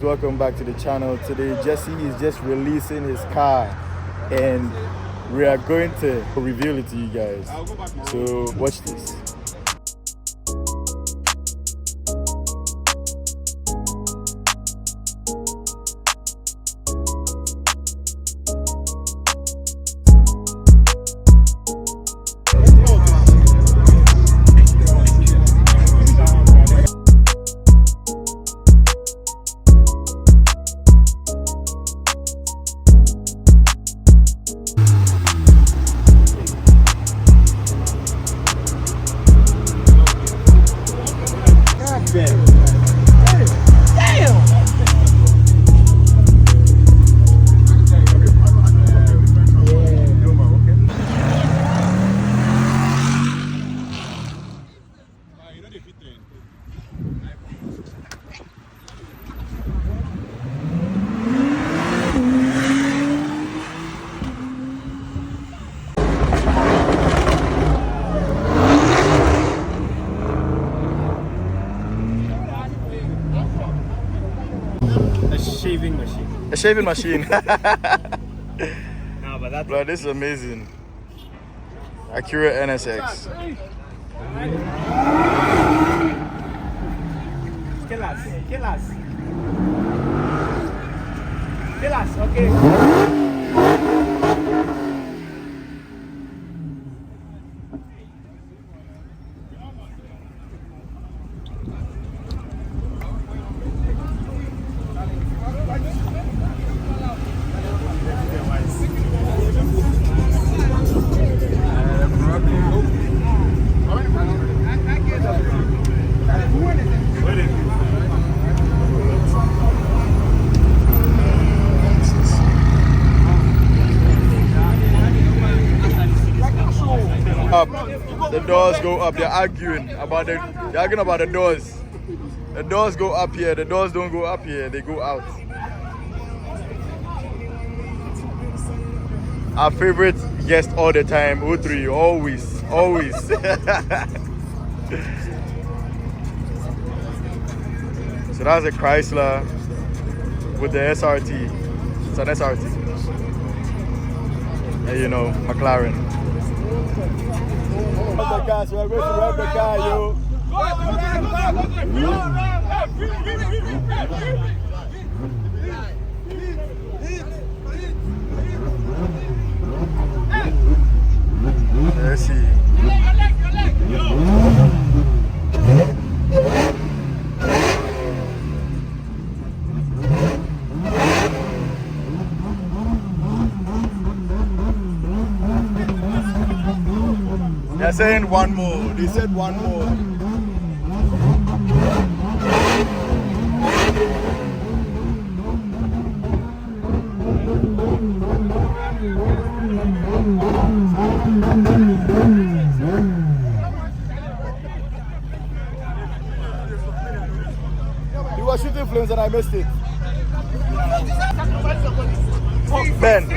Welcome back to the channel. Today Jesse is just releasing his car and we are going to reveal it to you guys. So watch this. A shaving machine. No, but that's... Bro, this is amazing. Acura NSX. Kill us, okay. The doors go up. They're arguing about the doors. The doors go up here. The doors don't go up here. They go out. Our favorite guest all the time, O3, always. So that's a Chrysler with the SRT. It's an SRT. And you know, McLaren. So we're going to rub the car, yo. Let's see. They're saying one more. They said one more. You were shooting flames and I missed it. Ben,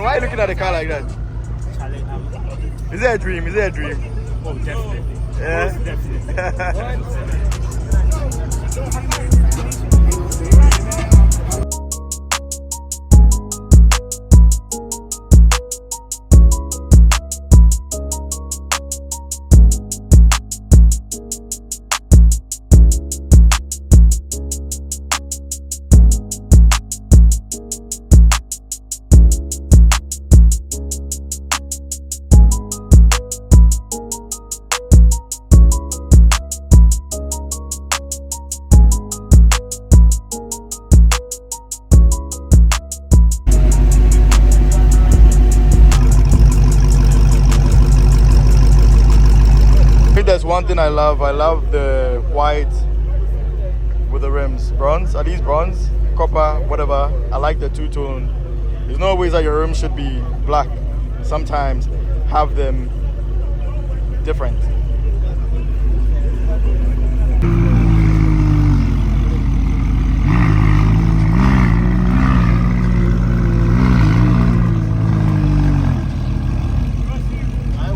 why are you looking at the car like that? Is that a dream? Oh, definitely. Yeah? Most definitely. There's one thing I love the white with the rims. Bronze, are these bronze? Copper, whatever. I like the two-tone. There's no ways that your rims should be black. Sometimes have them different.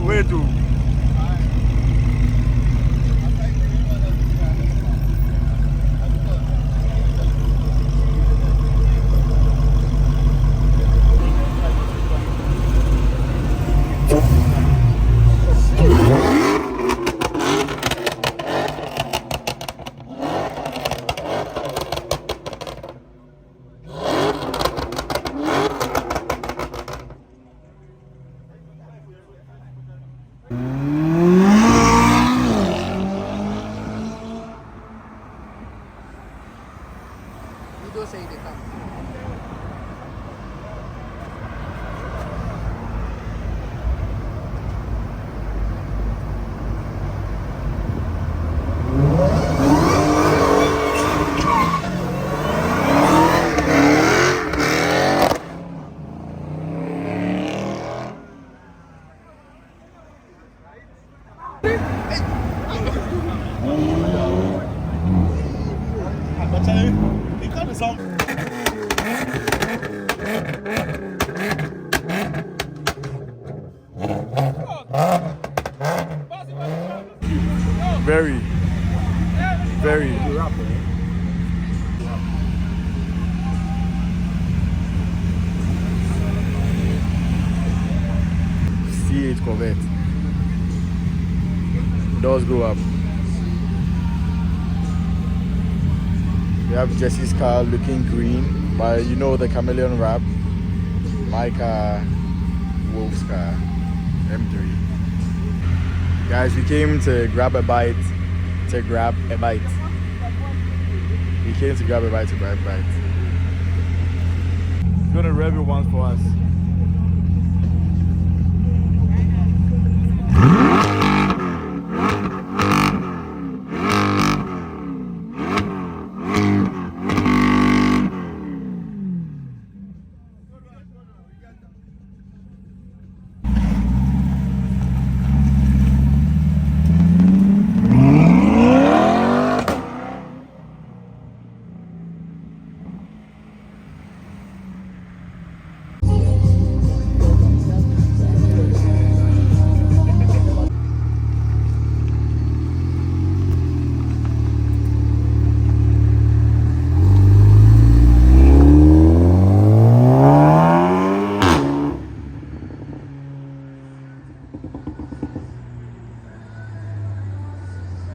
Way too. don't say they come. Very, very. C8 Corvette. Doors go up. We have Jesse's car looking green, but you know the Chameleon wrap. My car, Wolf's car, M3. Guys, we came to grab a bite. We came to grab a bite. He's gonna rev it once for us.